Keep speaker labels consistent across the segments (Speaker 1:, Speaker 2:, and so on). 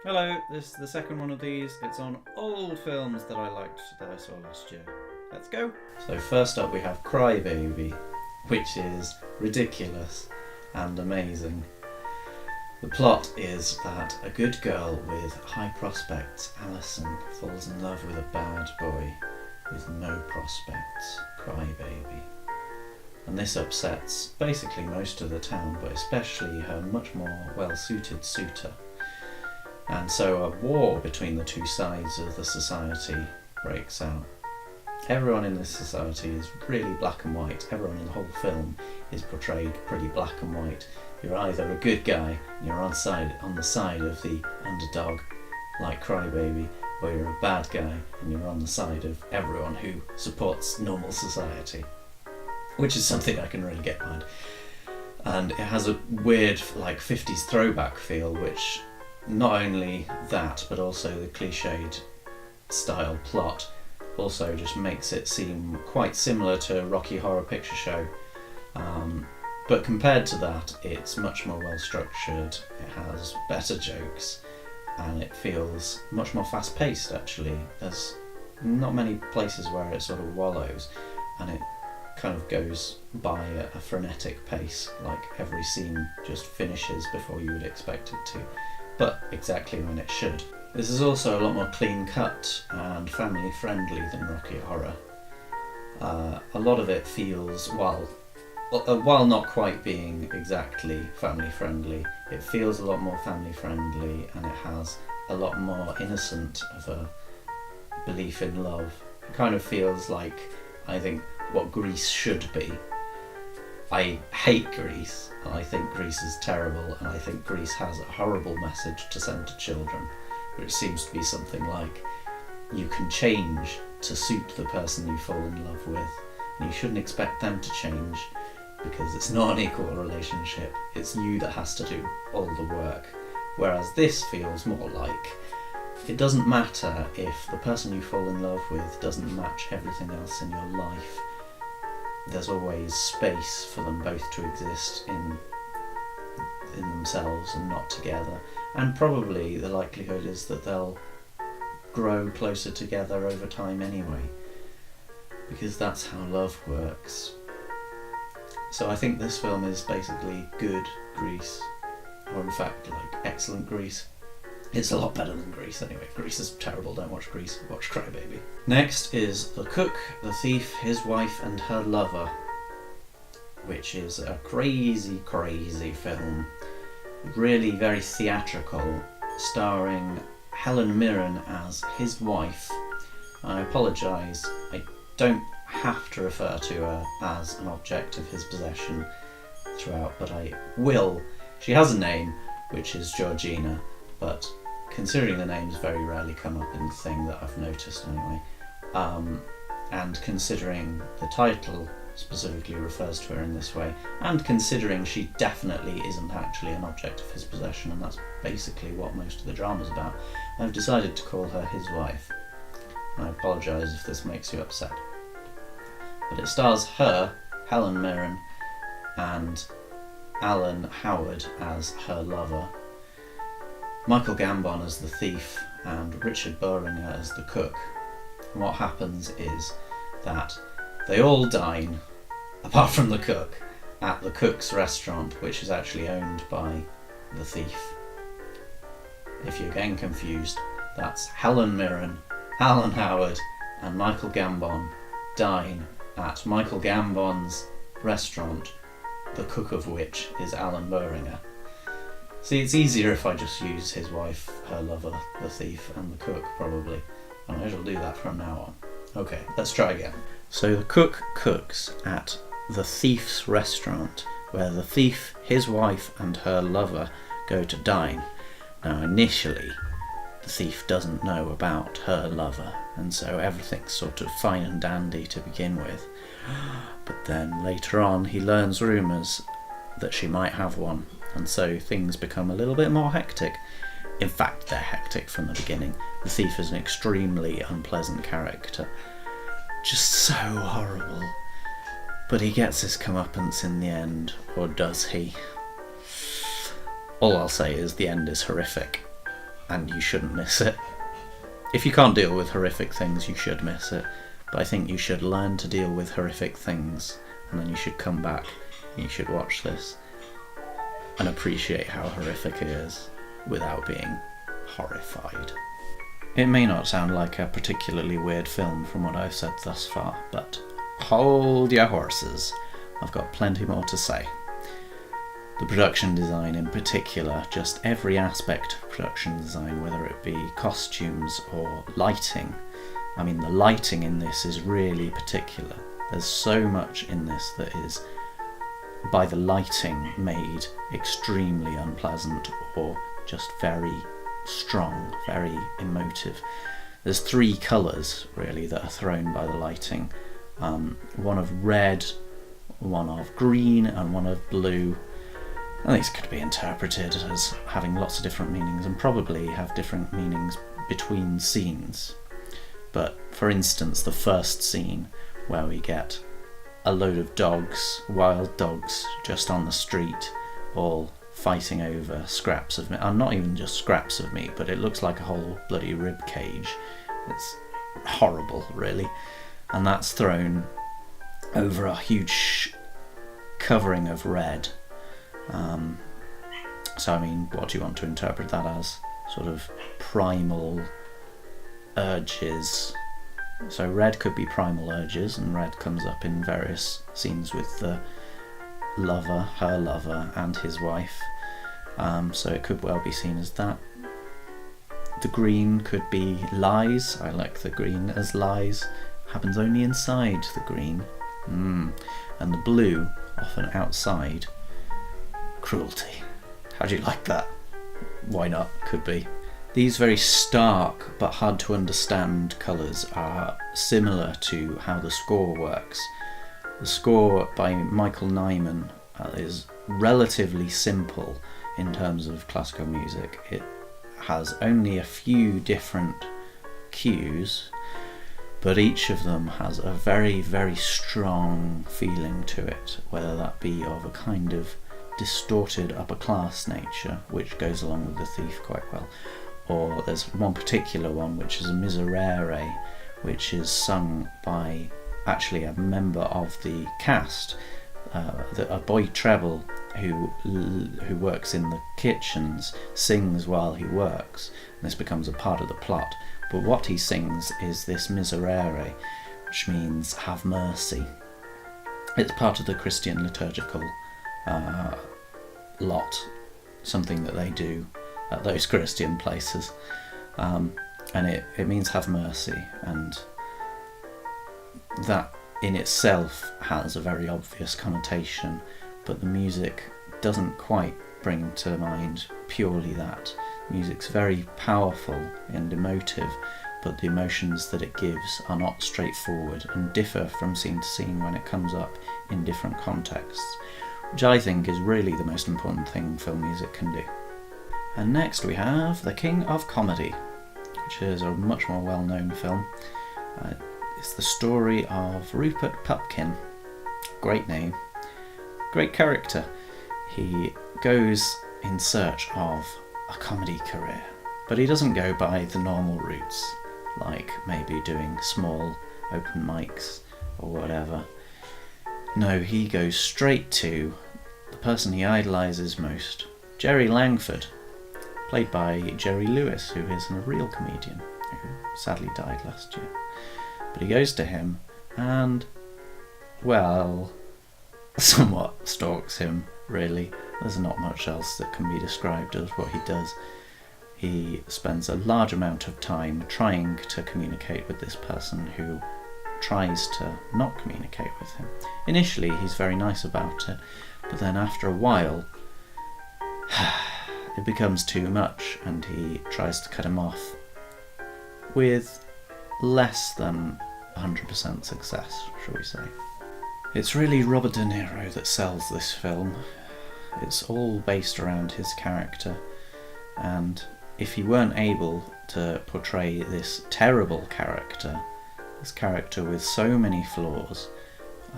Speaker 1: Hello, this is the second one of these. It's on old films that I liked that I saw last year. Let's go! So first up we have Cry Baby, which is ridiculous and amazing. The plot is that a good girl with high prospects, Alison, falls in love with a bad boy with no prospects, Cry Baby. And this upsets basically most of the town, but especially her much more well-suited suitor. And so a war between the two sides of the society breaks out. Everyone in this society is really black and white. Everyone in the whole film is portrayed pretty black and white. You're either a good guy and you're on the side of the underdog, like Crybaby, or you're a bad guy and you're on the side of everyone who supports normal society, which is something I can really get behind. And it has a weird, like, 50s throwback feel, which not only that, but also the cliched style plot also just makes it seem quite similar to Rocky Horror Picture Show. But compared to that, it's much more well structured, it has better jokes, and it feels much more fast paced actually. There's not many places where it sort of wallows, and it kind of goes by at a frenetic pace, like every scene just finishes before you would expect it to, but exactly when it should. This is also a lot more clean cut and family friendly than Rocky Horror. A lot of it feels, while not quite being exactly family friendly, it feels a lot more family friendly, and it has a lot more innocent of a belief in love. It kind of feels like, I think, what Grease should be. I hate Grease, and I think Grease is terrible, and I think Grease has a horrible message to send to children, which seems to be something like, you can change to suit the person you fall in love with, and you shouldn't expect them to change, because it's not an equal relationship, it's you that has to do all the work. Whereas this feels more like, it doesn't matter if the person you fall in love with doesn't match everything else in your life. There's always space for them both to exist in themselves and not together. And probably the likelihood is that they'll grow closer together over time anyway, because that's how love works. So I think this film is basically good Grease, or in fact like excellent Grease. It's a lot better than Grease anyway. Grease is terrible, don't watch Grease, watch Crybaby. Next is The Cook, the Thief, His Wife and Her Lover, which is a crazy, crazy film. Really very theatrical, starring Helen Mirren as his wife. I apologise, I don't have to refer to her as an object of his possession throughout, but I will. She has a name, which is Georgina, but considering the names very rarely come up in the thing that I've noticed anyway, and considering the title specifically refers to her in this way, and considering she definitely isn't actually an object of his possession, and that's basically what most of the drama's about, I've decided to call her his wife. I apologise if this makes you upset. But it stars her, Helen Mirren, and Alan Howard as her lover, Michael Gambon as the thief, and Richard Boehringer as the cook. And what happens is that they all dine, apart from the cook, at the cook's restaurant, which is actually owned by the thief. If you're getting confused, that's Helen Mirren, Alan Howard and Michael Gambon dine at Michael Gambon's restaurant, the cook of which is Alan Boehringer. See, it's easier if I just use his wife, her lover, the thief and the cook probably, and I shall do that from now on. Okay, let's try again. So the cook cooks at the thief's restaurant, where the thief, his wife and her lover go to dine. Now initially, the thief doesn't know about her lover, and so everything's sort of fine and dandy to begin with. But then later on he learns rumours that she might have one, and so things become a little bit more hectic. In fact, they're hectic from the beginning. The thief is an extremely unpleasant character. Just so horrible. But he gets his comeuppance in the end, or does he? All I'll say is the end is horrific. and you shouldn't miss it. If you can't deal with horrific things, you should miss it. But I think you should learn to deal with horrific things, and then you should come back and you should watch this and appreciate how horrific it is without being horrified. It may not sound like a particularly weird film from what I've said thus far, but hold your horses. I've got plenty more to say. The production design in particular, just every aspect of production design, whether it be costumes or lighting. I mean, the lighting in this is really particular. There's so much in this that is, by the lighting, made extremely unpleasant or just very strong, very emotive. There's 3 colours, really, that are thrown by the lighting. One of red, one of green, and one of blue. And these could be interpreted as having lots of different meanings, and probably have different meanings between scenes. But for instance, the first scene where we get a load of dogs, wild dogs, just on the street, all fighting over scraps of meat, and not even just scraps of meat, but it looks like a whole bloody rib cage. It's horrible, really. And that's thrown over a huge covering of red. So I mean, what do you want to interpret that as? Sort of primal urges. So red could be primal urges, and red comes up in various scenes with the lover, her lover, and his wife. So it could well be seen as that. The green could be lies. I like the green as lies. Happens only inside the green. And the blue, often outside. Cruelty. How do you like that? Why not? Could be. These very stark but hard to understand colours are similar to how the score works. The score by Michael Nyman is relatively simple in terms of classical music. It has only a few different cues, but each of them has a very, very strong feeling to it, whether that be of a kind of distorted upper class nature, which goes along with the thief quite well, or there's one particular one which is a miserere, which is sung by actually a member of the cast, a boy treble who works in the kitchens, sings while he works, and this becomes a part of the plot. But what he sings is this miserere, which means have mercy. It's part of the Christian liturgical lot, something that they do at those Christian places, and it means have mercy, and that in itself has a very obvious connotation, but the music doesn't quite bring to mind purely that. Music's very powerful and emotive, but the emotions that it gives are not straightforward and differ from scene to scene when it comes up in different contexts, which I think is really the most important thing film music can do. And next we have The King of Comedy, which is a much more well-known film. It's the story of Rupert Pupkin. Great name, great character. He goes in search of a comedy career, but he doesn't go by the normal routes, like maybe doing small open mics or whatever. No, he goes straight to the person he idolises most, Jerry Langford, played by Jerry Lewis, who is a real comedian who sadly died last year. But he goes to him and, well, somewhat stalks him, really. There's not much else that can be described as what he does. He spends a large amount of time trying to communicate with this person who tries to not communicate with him. Initially, he's very nice about it, but then after a while, it becomes too much, and he tries to cut him off with less than 100% success, shall we say. It's really Robert De Niro that sells this film. It's all based around his character, and if he weren't able to portray this terrible character, this character with so many flaws,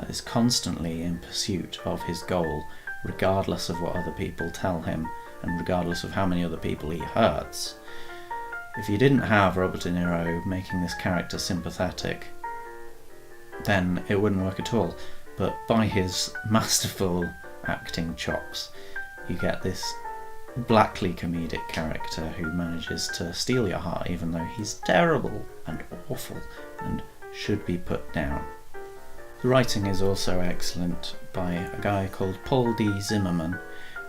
Speaker 1: is constantly in pursuit of his goal, regardless of what other people tell him, and regardless of how many other people he hurts, If you didn't have Robert De Niro making this character sympathetic, then it wouldn't work at all. But by his masterful acting chops, you get this blackly comedic character who manages to steal your heart even though he's terrible and awful and should be put down. The writing is also excellent by a guy called Paul D. Zimmerman,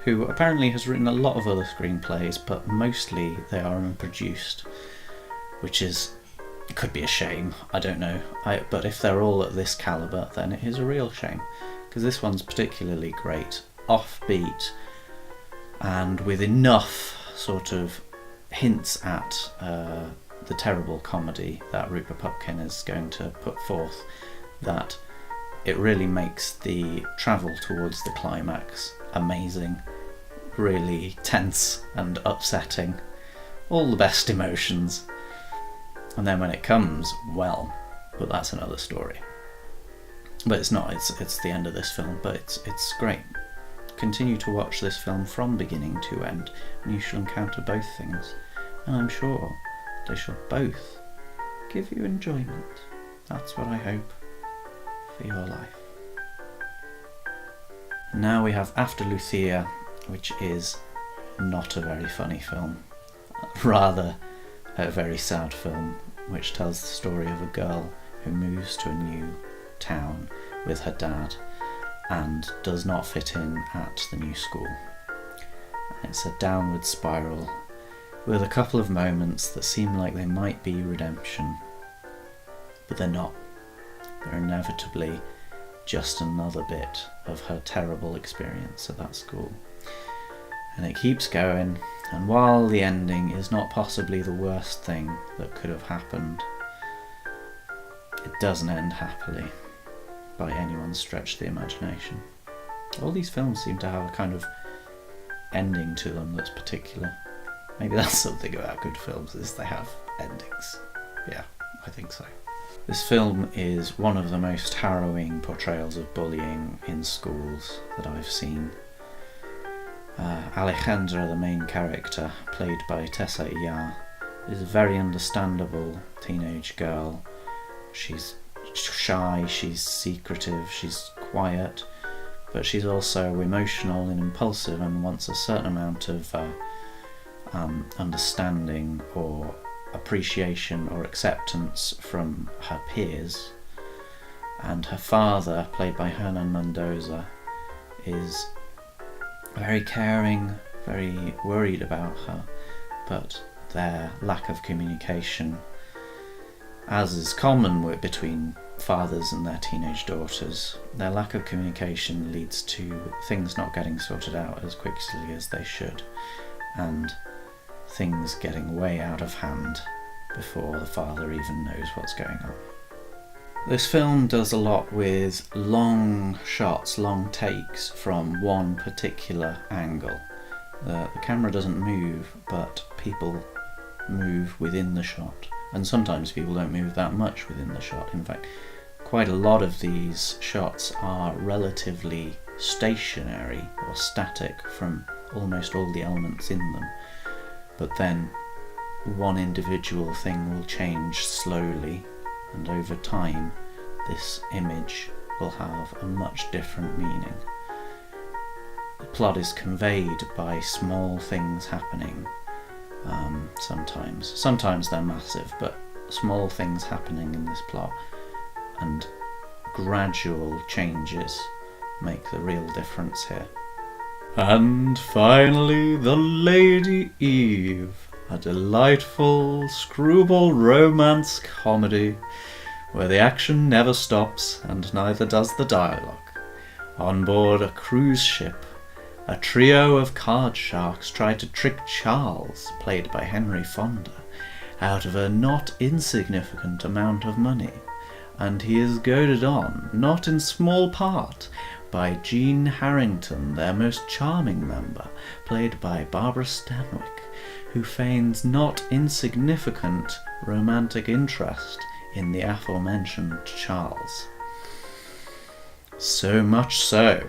Speaker 1: who apparently has written a lot of other screenplays, but mostly they are unproduced, which is, it could be a shame, I don't know. But if they're all at this calibre, then it is a real shame, because this one's particularly great, offbeat, and with enough sort of hints at the terrible comedy that Rupert Pupkin is going to put forth, that it really makes the travel towards the climax amazing, really tense and upsetting, all the best emotions. And then when it comes, well, but that's another story. But it's not, it's the end of this film, but it's great. Continue to watch this film from beginning to end, and you shall encounter both things, and I'm sure they shall both give you enjoyment. That's what I hope for your life. Now we have After Lucía, which is not a very funny film, rather a very sad film, which tells the story of a girl who moves to a new town with her dad and does not fit in at the new school. It's a downward spiral with a couple of moments that seem like they might be redemption, but they're not. They're inevitably just another bit of her terrible experience at that school. And it keeps going, and while the ending is not possibly the worst thing that could have happened, it doesn't end happily by anyone's stretch of the imagination. All these films seem to have a kind of ending to them that's particular. Maybe that's something about good films, is they have endings. Yeah, I think so. This film is one of the most harrowing portrayals of bullying in schools that I've seen. Alejandra, the main character, played by Tessa Iya, is a very understandable teenage girl. She's shy, she's secretive, she's quiet, but she's also emotional and impulsive and wants a certain amount of understanding or appreciation or acceptance from her peers. And her father, played by Hernan Mendoza, is very caring, very worried about her, but their lack of communication, as is common between fathers and their teenage daughters, their lack of communication leads to things not getting sorted out as quickly as they should, and things getting way out of hand before the father even knows what's going on. This film does a lot with long shots, long takes from one particular angle. The camera doesn't move, but people move within the shot, and sometimes people don't move that much within the shot. In fact, quite a lot of these shots are relatively stationary or static from almost all the elements in them, but then one individual thing will change slowly, and over time this image will have a much different meaning. The plot is conveyed by small things happening, sometimes they're massive, but small things happening in this plot and gradual changes make the real difference here. And finally, The Lady Eve, a delightful screwball romance comedy where the action never stops and neither does the dialogue. On board a cruise ship, a trio of card sharks try to trick Charles, played by Henry Fonda, out of a not insignificant amount of money, and he is goaded on, not in small part, by Jean Harrington, their most charming member, played by Barbara Stanwyck, who feigns not insignificant romantic interest in the aforementioned Charles. So much so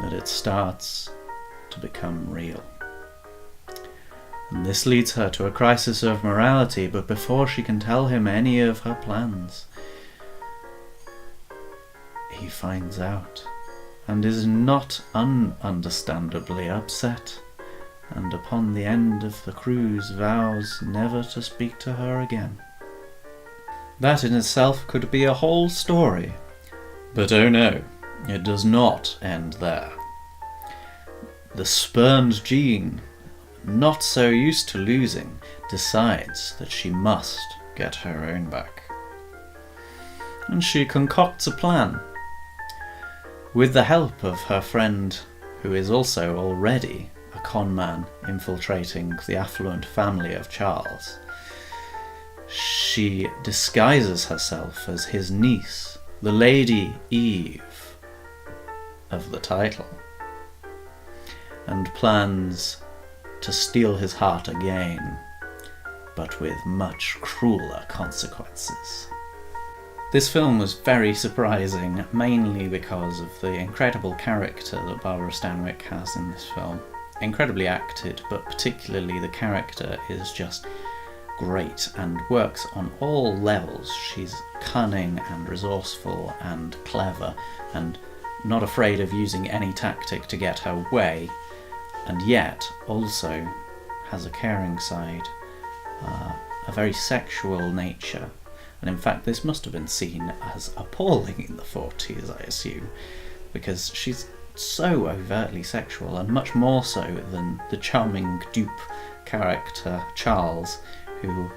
Speaker 1: that it starts to become real. And this leads her to a crisis of morality, but before she can tell him any of her plans, he finds out and is not ununderstandably upset, and upon the end of the cruise vows never to speak to her again. That in itself could be a whole story, but oh no, it does not end there. The spurned Jean, not so used to losing, decides that she must get her own back. And she concocts a plan. With the help of her friend, who is also already a con man infiltrating the affluent family of Charles, she disguises herself as his niece, the Lady Eve of the title, and plans to steal his heart again, but with much crueler consequences. This film was very surprising, mainly because of the incredible character that Barbara Stanwyck has in this film. Incredibly acted, but particularly the character is just great and works on all levels. She's cunning and resourceful and clever and not afraid of using any tactic to get her way, and yet also has a caring side, a very sexual nature. And in fact, this must have been seen as appalling in the 40s, I assume, because she's so overtly sexual, and much more so than the charming dupe character Charles, who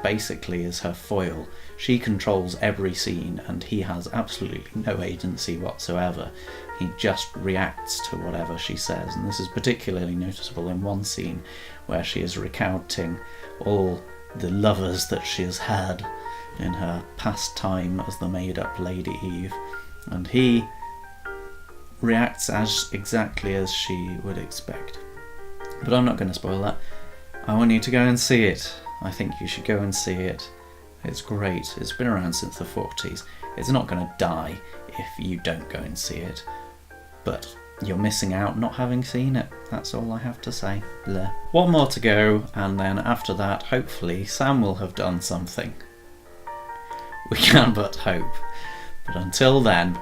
Speaker 1: basically is her foil. She controls every scene, and he has absolutely no agency whatsoever. He just reacts to whatever she says, and this is particularly noticeable in one scene where she is recounting all the lovers that she has had in her past time as the made-up Lady Eve, and he reacts exactly as she would expect. But I'm not going to spoil that. I want you to go and see it. I think you should go and see it. It's great. It's been around since the 40s. It's not going to die if you don't go and see it, but you're missing out not having seen it. That's all I have to say. Bleh. One more to go, and then after that, hopefully, Sam will have done something. We can but hope. But until then,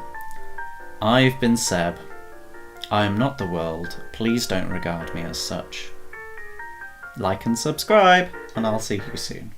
Speaker 1: I've been Seb. I am not the world. Please don't regard me as such. Like and subscribe, and I'll see you soon.